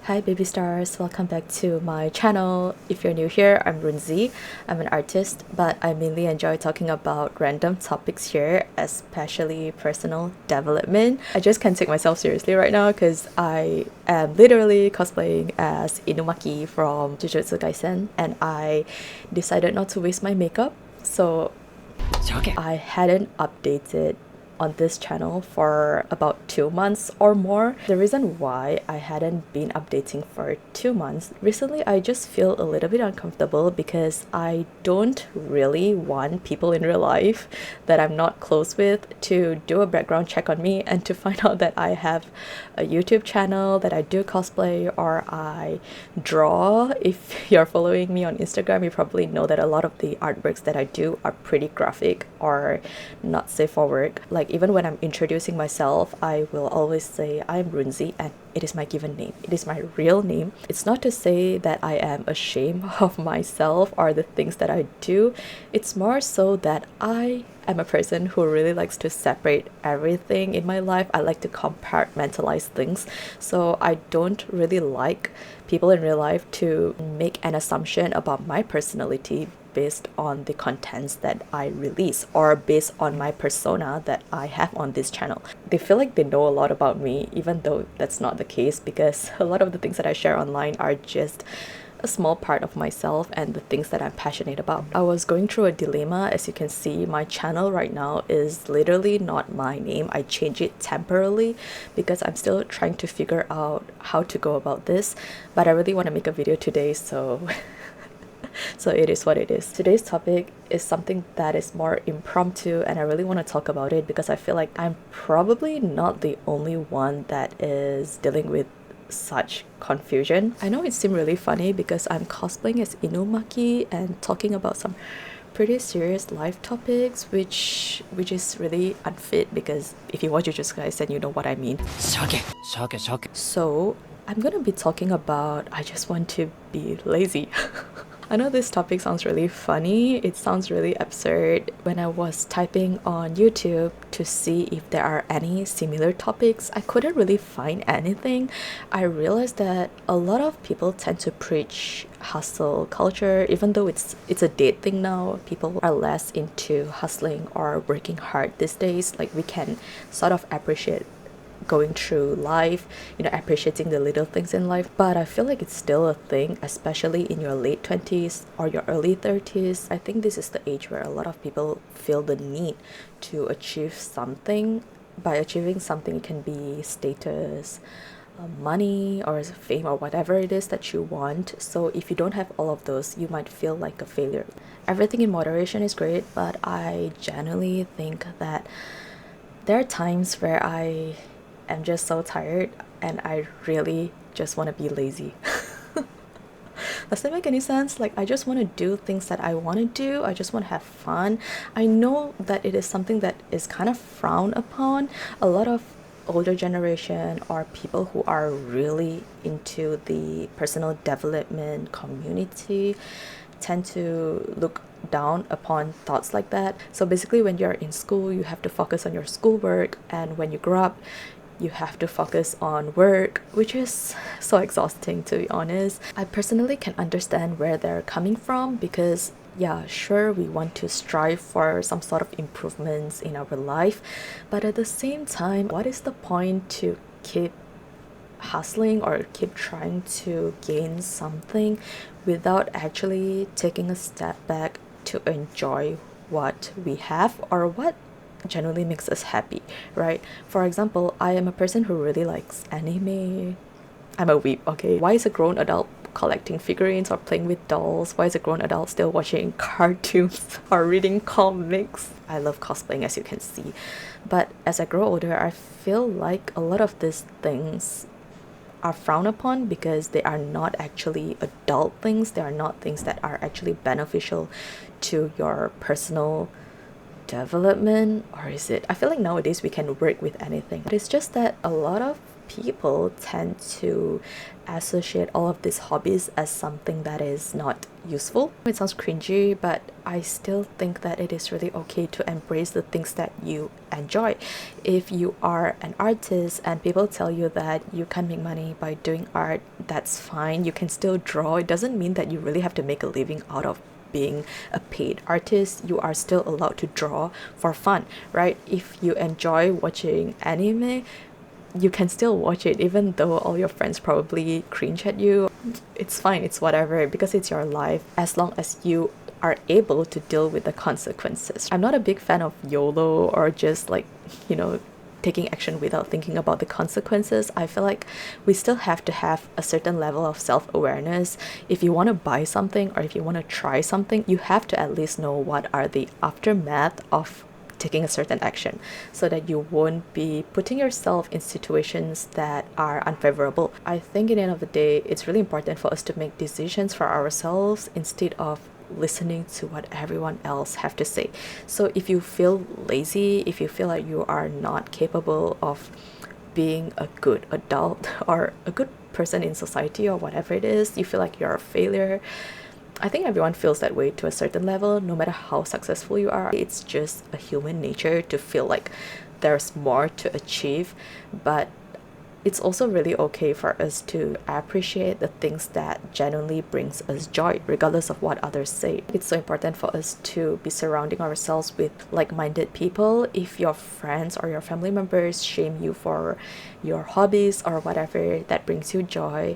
Hi baby stars, welcome back to my channel. If you're new here, I'm Runzi. I'm an artist, but I mainly enjoy talking about random topics here, especially personal development. I just can't take myself seriously right now because I am literally cosplaying as Inumaki from Jujutsu Kaisen, and I decided not to waste my makeup, so I hadn't updated on this channel for about 2 months or more. The reason why I hadn't been updating for 2 months, recently I just feel a little bit uncomfortable because I don't really want people in real life that I'm not close with to do a background check on me and to find out that I have a YouTube channel, that I do cosplay, or I draw. If you're following me on Instagram, you probably know that a lot of the artworks that I do are pretty graphic or not safe for work. Like even when I'm introducing myself, I will always say I'm Runzi and it is my given name. It is my real name. It's not to say that I am ashamed of myself or the things that I do. It's more so that I am a person who really likes to separate everything in my life. I like to compartmentalize things. So I don't really like people in real life to make an assumption about my personality based on the contents that I release or based on my persona that I have on this channel. They feel like they know a lot about me, even though that's not the case, because a lot of the things that I share online are just a small part of myself and the things that I'm passionate about. I was going through a dilemma. As you can see, my channel right now is literally not my name. I changed it temporarily because I'm still trying to figure out how to go about this, but I really want to make a video today, so so it is what it is. Today's topic is something that is more impromptu, and I really want to talk about it because I feel like I'm probably not the only one that is dealing with such confusion. I know it seemed really funny because I'm cosplaying as Inumaki and talking about some pretty serious life topics, which is really unfit, because if you watch Jujutsu Kaisen, you know what I mean. So I'm gonna be talking about I just want to be lazy. I know this topic sounds really funny, it sounds really absurd. When I was typing on YouTube to see if there are any similar topics, I couldn't really find anything. I realized that a lot of people tend to preach hustle culture, even though it's a dead thing now. People are less into hustling or working hard these days. Like we can sort of appreciate going through life, appreciating the little things in life, but I feel like it's still a thing, especially in your late 20s or your early 30s. I think this is the age where a lot of people feel the need to achieve something. By achieving something, it can be status, money, or fame, or whatever it is that you want. So if you don't have all of those, you might feel like a failure. Everything in moderation is great, but I genuinely think that there are times where I'm just so tired and I really just want to be lazy. Does that make any sense? Like I just want to do things that I want to do. I just want to have fun. I know that it is something that is kind of frowned upon. A lot of older generation or people who are really into the personal development community tend to look down upon thoughts like that. So basically when you're in school, you have to focus on your schoolwork, and when you grow up, you have to focus on work, which is so exhausting, to be honest. I personally can understand where they're coming from because yeah, sure, we want to strive for some sort of improvements in our life, but at the same time, what is the point to keep hustling or keep trying to gain something without actually taking a step back to enjoy what we have or what genuinely makes us happy, right? For example, I am a person who really likes anime. I'm a weeb, okay? Why is a grown adult collecting figurines or playing with dolls? Why is a grown adult still watching cartoons or reading comics? I love cosplaying, as you can see. But as I grow older, I feel like a lot of these things are frowned upon because they are not actually adult things. They are not things that are actually beneficial to your personal development. Or is it? I feel like nowadays we can work with anything. But it's just that a lot of people tend to associate all of these hobbies as something that is not useful. It sounds cringy, but I still think that it is really okay to embrace the things that you enjoy. If you are an artist and people tell you that you can make money by doing art, that's fine. You can still draw. It doesn't mean that you really have to make a living out of being a paid artist. You are still allowed to draw for fun, right? If you enjoy watching anime, you can still watch it even though all your friends probably cringe at you. It's fine, it's whatever, because it's your life, as long as you are able to deal with the consequences. I'm not a big fan of YOLO or just like, taking action without thinking about the consequences. I feel like we still have to have a certain level of self-awareness. If you want to buy something or if you want to try something, you have to at least know what are the aftermath of taking a certain action, so that you won't be putting yourself in situations that are unfavorable. I think at the end of the day, it's really important for us to make decisions for ourselves instead of listening to what everyone else have to say. So if you feel lazy, if you feel like you are not capable of being a good adult or a good person in society or whatever it is, you feel like you're a failure, I think everyone feels that way to a certain level, no matter how successful you are. It's just a human nature to feel like there's more to achieve, but it's also really okay for us to appreciate the things that genuinely brings us joy, regardless of what others say. It's so important for us to be surrounding ourselves with like-minded people. If your friends or your family members shame you for your hobbies or whatever that brings you joy,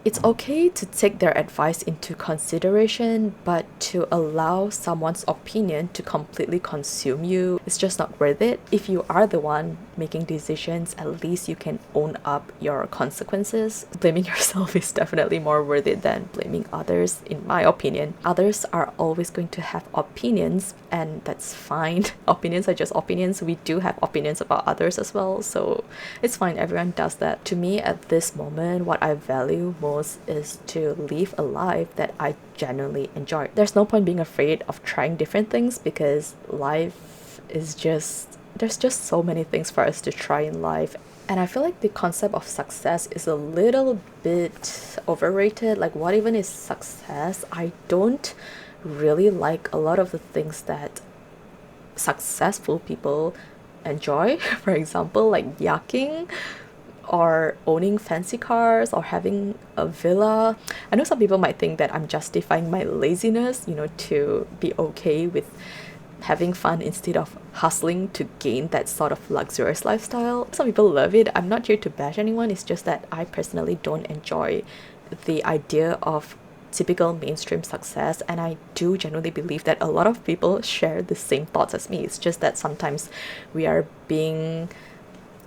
it's okay to take their advice into consideration, but to allow someone's opinion to completely consume you, it's just not worth it. If you are the one making decisions, at least you can own up your consequences. Blaming yourself is definitely more worth it than blaming others, in my opinion. Others are always going to have opinions, and that's fine. Opinions are just opinions. We do have opinions about others as well, so it's fine. Everyone does that. To me, at this moment, what I value most is to live a life that I genuinely enjoy. There's no point being afraid of trying different things, because life is there's just so many things for us to try in life. And I feel like the concept of success is a little bit overrated. Like, what even is success? I don't really like a lot of the things that successful people enjoy. For example, like yaking, or owning fancy cars, or having a villa. I know some people might think that I'm justifying my laziness, to be okay with having fun instead of hustling to gain that sort of luxurious lifestyle. Some people love it. I'm not here to bash anyone. It's just that I personally don't enjoy the idea of typical mainstream success, and I do genuinely believe that a lot of people share the same thoughts as me. It's just that sometimes we are being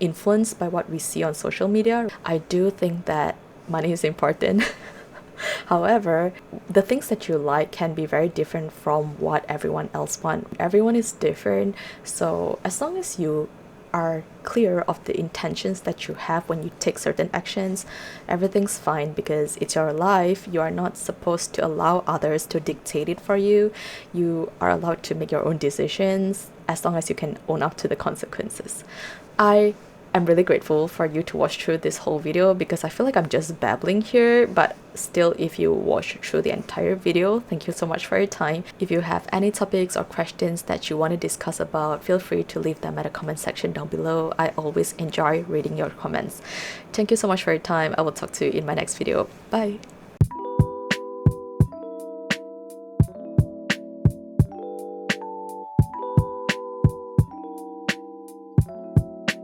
influenced by what we see on social media. I do think that money is important. However, the things that you like can be very different from what everyone else wants. Everyone is different, so as long as you are clear of the intentions that you have when you take certain actions, everything's fine, because it's your life. You are not supposed to allow others to dictate it for you. You are allowed to make your own decisions as long as you can own up to the consequences. I'm really grateful for you to watch through this whole video, because I feel like I'm just babbling here, but still, if you watch through the entire video, thank you so much for your time. If you have any topics or questions that you want to discuss about, feel free to leave them at the comment section down below. I always enjoy reading your comments. Thank you so much for your time. I will talk to you in my next video. Bye!